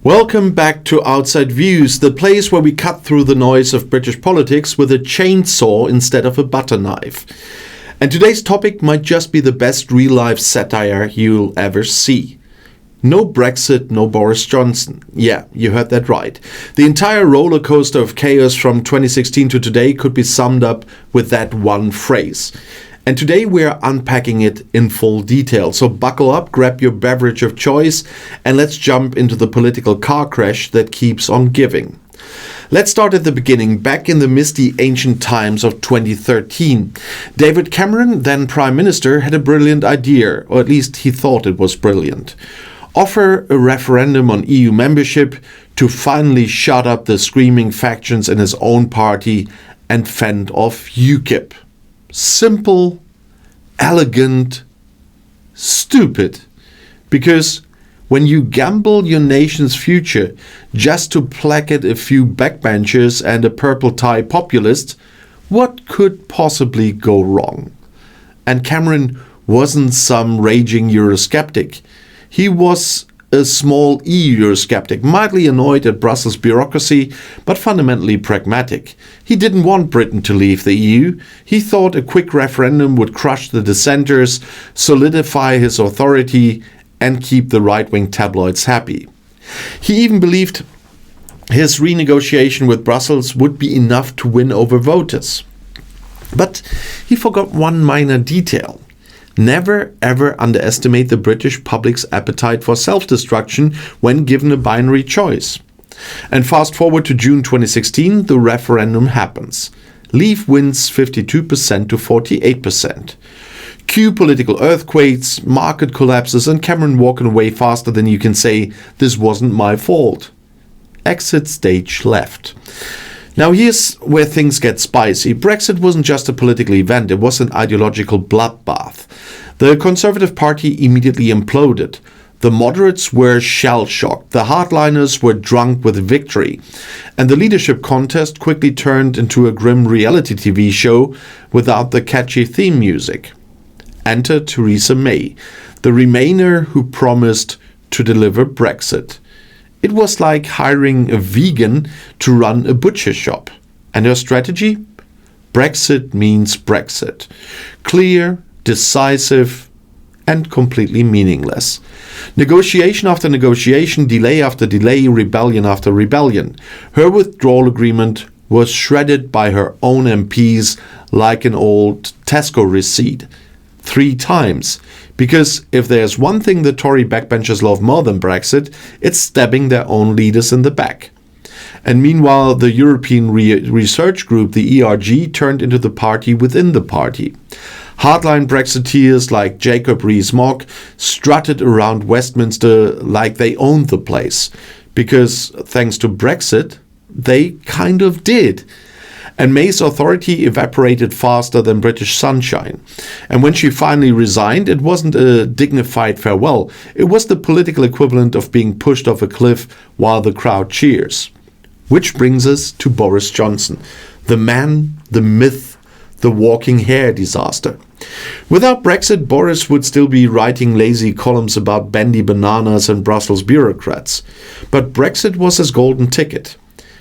Welcome back to Outside Views, the place where we cut through the noise of British politics with a chainsaw instead of a butter knife. And today's topic might just be the best real-life satire you'll ever see. No Brexit, no Boris Johnson. Yeah, you heard that right. The entire roller coaster of chaos from 2016 to today could be summed up with that one phrase. And today we are unpacking it in full detail. So buckle up, grab your beverage of choice, and let's jump into the political car crash that keeps on giving. Let's start at the beginning, back in the misty ancient times of 2013. David Cameron, then Prime Minister, had a brilliant idea, or at least he thought it was brilliant. Offer a referendum on EU membership to finally shut up the screaming factions in his own party and fend off UKIP. Simple, elegant, stupid. Because when you gamble your nation's future just to placate a few backbenchers and a purple tie populist, what could possibly go wrong? And Cameron wasn't some raging Eurosceptic. He was a small EU Eurosceptic, mildly annoyed at Brussels bureaucracy, but fundamentally pragmatic. He didn't want Britain to leave the EU. He thought a quick referendum would crush the dissenters, solidify his authority, and keep the right-wing tabloids happy. He even believed his renegotiation with Brussels would be enough to win over voters. But he forgot one minor detail. Never ever underestimate the British public's appetite for self-destruction when given a binary choice. And fast forward to June 2016, the referendum happens. Leave wins 52% to 48%. Cue political earthquakes, market collapses, and Cameron walking away faster than you can say, "This wasn't my fault." Exit stage left. Now here's where things get spicy. Brexit wasn't just a political event, it was an ideological bloodbath. The Conservative Party immediately imploded. The moderates were shell-shocked, the hardliners were drunk with victory, and the leadership contest quickly turned into a grim reality TV show without the catchy theme music. Enter Theresa May, the Remainer who promised to deliver Brexit. It was like hiring a vegan to run a butcher shop. And her strategy? Brexit means Brexit. Clear, decisive, and completely meaningless. Negotiation after negotiation, delay after delay, rebellion after rebellion. Her withdrawal agreement was shredded by her own MPs like an old Tesco receipt. 3 times. Because if there's one thing the Tory backbenchers love more than Brexit, it's stabbing their own leaders in the back. And meanwhile, the European research group, the ERG, turned into the party within the party. Hardline Brexiteers like Jacob Rees-Mogg strutted around Westminster like they owned the place. Because thanks to Brexit, they kind of did. And May's authority evaporated faster than British sunshine. And when she finally resigned, it wasn't a dignified farewell. It was the political equivalent of being pushed off a cliff while the crowd cheers. Which brings us to Boris Johnson, the man, the myth, the walking hair disaster. Without Brexit, Boris would still be writing lazy columns about bendy bananas and Brussels bureaucrats. But Brexit was his golden ticket.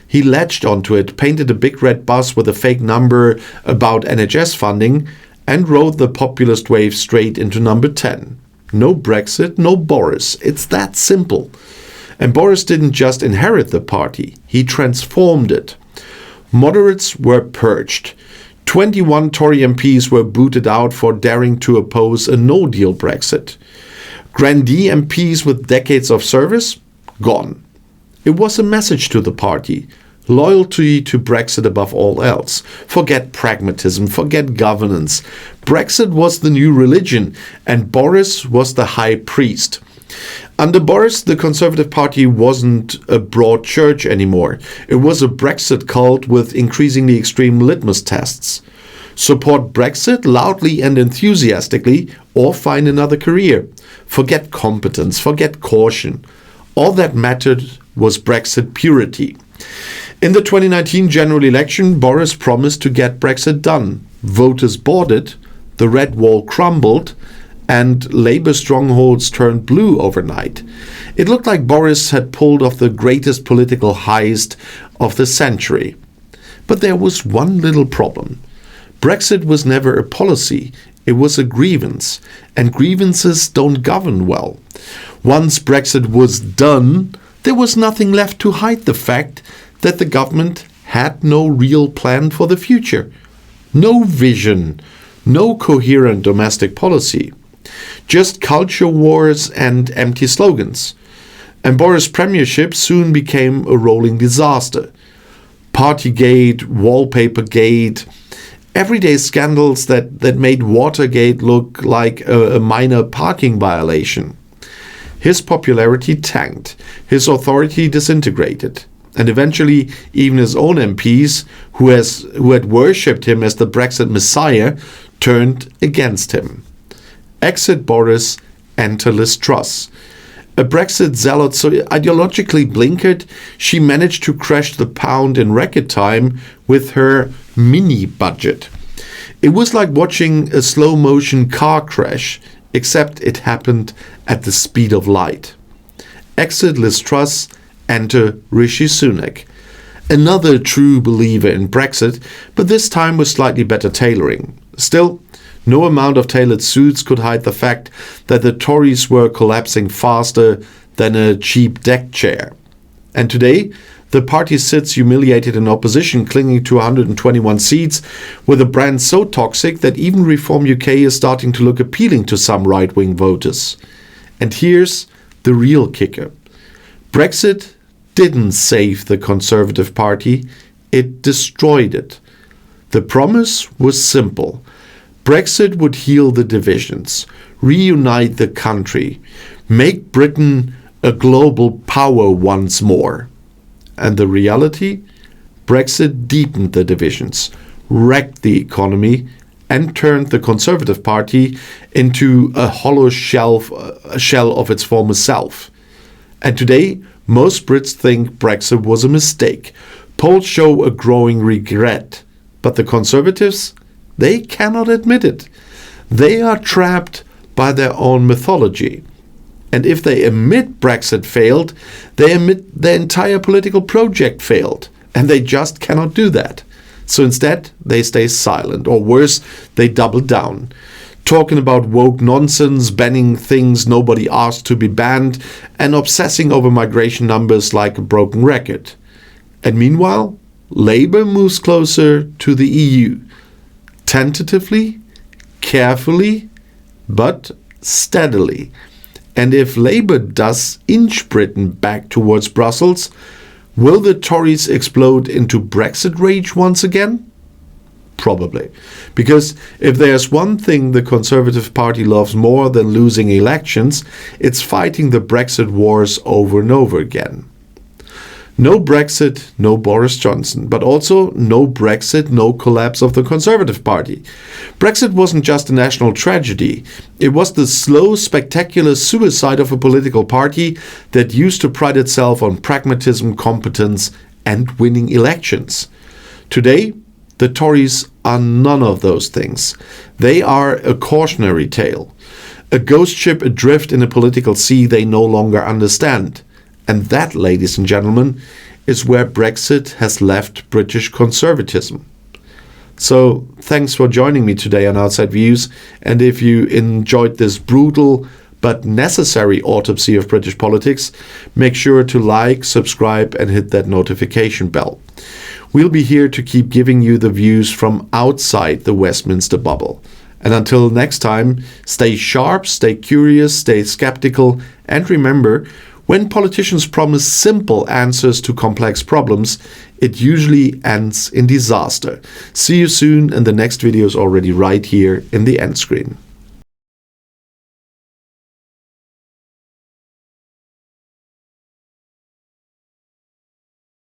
He latched onto it, painted a big red bus with a fake number about NHS funding, and rode the populist wave straight into number 10. No Brexit, no Boris. It's that simple. And Boris didn't just inherit the party, he transformed it. Moderates were purged. 21 Tory MPs were booted out for daring to oppose a no-deal Brexit. Grandee MPs with decades of service? Gone. It was a message to the party. Loyalty to Brexit above all else. Forget pragmatism, forget governance. Brexit was the new religion, and Boris was the high priest. Under Boris, the Conservative Party wasn't a broad church anymore. It was a Brexit cult with increasingly extreme litmus tests. Support Brexit loudly and enthusiastically, or find another career. Forget competence, forget caution. All that mattered was Brexit purity. In the 2019 general election, Boris promised to get Brexit done. Voters bought it, the red wall crumbled, and Labour strongholds turned blue overnight. It looked like Boris had pulled off the greatest political heist of the century. But there was one little problem. Brexit was never a policy, it was a grievance, and grievances don't govern well. Once Brexit was done, there was nothing left to hide the fact that the government had no real plan for the future. No vision, no coherent domestic policy. Just culture wars and empty slogans. And Boris' premiership soon became a rolling disaster. Partygate, Wallpapergate, everyday scandals that made Watergate look like a minor parking violation. His popularity tanked, his authority disintegrated, and eventually even his own MPs, who had worshipped him as the Brexit messiah, turned against him. Exit Boris, enter Liz Truss. A Brexit zealot so ideologically blinkered, she managed to crash the pound in record time with her mini-budget. It was like watching a slow-motion car crash, except it happened at the speed of light. Exit Liz Truss, enter Rishi Sunak. Another true believer in Brexit, but this time with slightly better tailoring. Still, no amount of tailored suits could hide the fact that the Tories were collapsing faster than a cheap deck chair. And today, the party sits humiliated in opposition, clinging to 121 seats, with a brand so toxic that even Reform UK is starting to look appealing to some right-wing voters. And here's the real kicker. Brexit didn't save the Conservative Party, it destroyed it. The promise was simple. Brexit would heal the divisions, reunite the country, make Britain a global power once more. And the reality? Brexit deepened the divisions, wrecked the economy, and turned the Conservative Party into a hollow shell of its former self. And today, most Brits think Brexit was a mistake. Polls show a growing regret. But the Conservatives? They cannot admit it. They are trapped by their own mythology. And if they admit Brexit failed, they admit the entire political project failed. And they just cannot do that. So instead, they stay silent. Or worse, they double down. Talking about woke nonsense, banning things nobody asked to be banned, and obsessing over migration numbers like a broken record. And meanwhile, Labour moves closer to the EU. Tentatively, carefully, but steadily. And if Labour does inch Britain back towards Brussels, will the Tories explode into Brexit rage once again? Probably. Because if there's one thing the Conservative Party loves more than losing elections, it's fighting the Brexit wars over and over again. No Brexit, no Boris Johnson, but also no Brexit, no collapse of the Conservative Party. Brexit wasn't just a national tragedy. It was the slow, spectacular suicide of a political party that used to pride itself on pragmatism, competence, and winning elections. Today, the Tories are none of those things. They are a cautionary tale, a ghost ship adrift in a political sea they no longer understand. And that, ladies and gentlemen, is where Brexit has left British conservatism. So, thanks for joining me today on Outside Views, and if you enjoyed this brutal but necessary autopsy of British politics, make sure to like, subscribe, and hit that notification bell. We'll be here to keep giving you the views from outside the Westminster bubble. And until next time, stay sharp, stay curious, stay skeptical, and remember, when politicians promise simple answers to complex problems, it usually ends in disaster. See you soon, and the next video is already right here in the end screen.